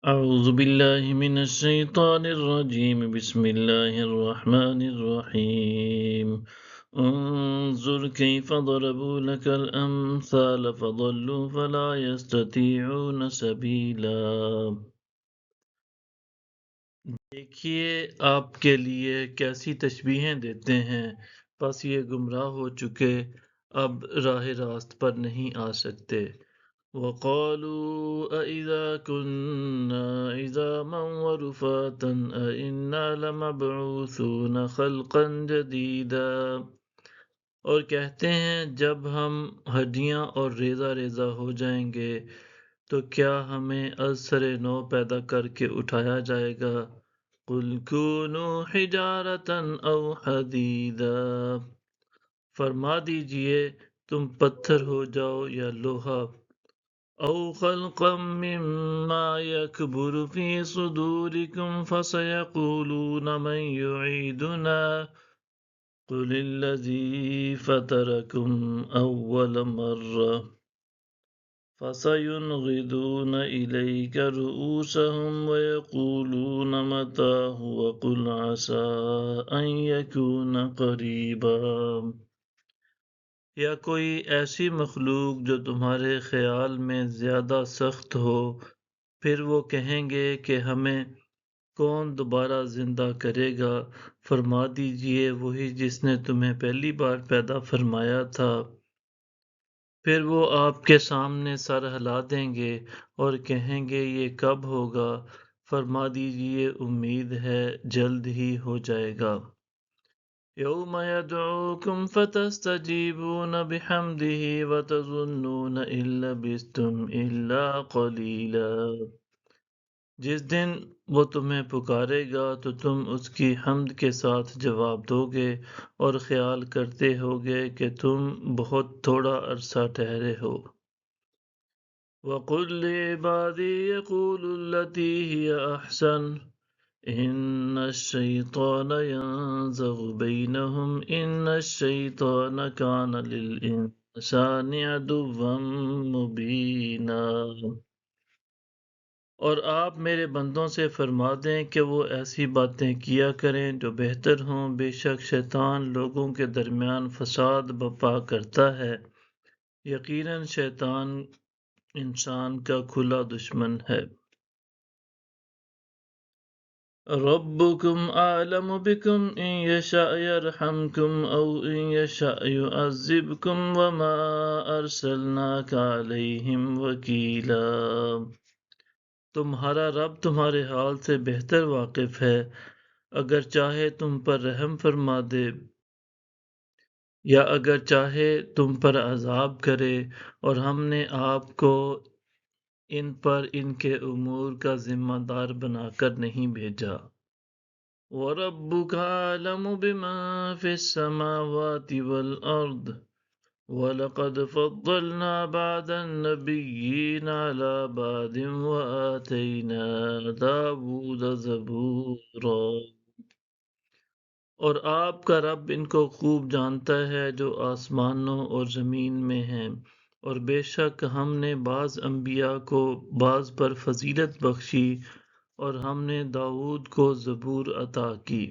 أعوذ بالله من الشيطان الرجيم بسم الله الرحمن الرحيم انظر كيف ضربوا لك الأمثال فضلوا فلا يستطيعون سبيلا۔ دیکھیے آپ کے لیے کیسی تشبیہیں دیتے ہیں، پس یہ گمراہ ہو چکے اب راہ راست پر نہیں آ سکتے۔ وَقَالُوا أَإِذَا كُنَّا عِظَامًا وَرُفَاتًا أَإِنَّا لَمَبْعُوثُونَ خَلْقًا جَدِيدًا، اور کہتے ہیں جب ہم ہڈیاں اور ریزہ ریزہ ہو جائیں گے تو کیا ہمیں از سر نو پیدا کر کے اٹھایا جائے گا۔ قُلْ كُونُوا حِجَارَةً أَوْ حَدِيدًا، فرما دیجئے تم پتھر ہو جاؤ یا لوہا۔ أَوْ خَلْقًا مِّمَّا يَكْبُرُ فِي صُدُورِكُمْ فَسَيَقُولُونَ مَن يُعِيدُنَا قُلِ الَّذِي فَطَرَكُمْ أَوَّلَ مَرَّةٍ فَسَيُنْغِضُونَ إِلَيْكَ رُءُوسَهُمْ وَيَقُولُونَ مَتَىٰ هُوَ قُلْ عَسَىٰ أَن يَكُونَ قَرِيبًا۔ یا کوئی ایسی مخلوق جو تمہارے خیال میں زیادہ سخت ہو، پھر وہ کہیں گے کہ ہمیں کون دوبارہ زندہ کرے گا، فرما دیجئے وہی جس نے تمہیں پہلی بار پیدا فرمایا تھا۔ پھر وہ آپ کے سامنے سر ہلا دیں گے اور کہیں گے یہ کب ہوگا، فرما دیجئے امید ہے جلد ہی ہو جائے گا۔ یوم یدعوکم فتستجیبون بحمدہ وتظنون ان لبثتم الا قلیلا، جس دن وہ تمہیں پکارے گا تو تم اس کی حمد کے ساتھ جواب دو گے اور خیال کرتے ہوگے کہ تم بہت تھوڑا عرصہ ٹھہرے ہو۔ وَقُلْ لِعِبَادِي يَقُولُوا الَّتِي هِيَ أَحْسَنُ إِنَّ الشَّيْطَانَ يَنزَغُ بَيْنَهُمْ إِنَّ الشَّيْطَانَ كَانَ لِلْإِنسَانِ عَدُوًّا مُّبِينًا۔ اور آپ میرے بندوں سے فرما دیں کہ وہ ایسی باتیں کیا کریں جو بہتر ہوں، بے شک شیطان لوگوں کے درمیان فساد برپا کرتا ہے، یقیناً شیطان انسان کا کھلا دشمن ہے۔ ربکم اعلم بکم ان یشاء یرحمکم او ان یشاء یعذبکم وما ارسلناک علیہم وکیلا، تمہارا رب تمہارے حال سے بہتر واقف ہے، اگر چاہے تم پر رحم فرما دے یا اگر چاہے تم پر عذاب کرے، اور ہم نے آپ کو ان پر ان کے امور کا ذمہ دار بنا کر نہیں بھیجا۔ وَرَبُّكَ أَعْلَمُ بِمَن فِي السَّمَاوَاتِ وَالْأَرْضِ وَلَقَدْ فَضَّلْنَا بَعْضَ النَّبِيِّينَ عَلَىٰ بَعْضٍ وَآتَيْنَا دَاوُودَ زَبُورًا، اور آپ کا رب ان کو خوب جانتا ہے جو آسمانوں اور زمین میں ہیں، اور بے شک ہم نے بعض انبیاء کو بعض پر فضیلت بخشی اور ہم نے داؤد کو زبور عطا کی۔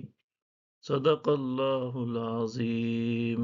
صدق اللہ العظیم۔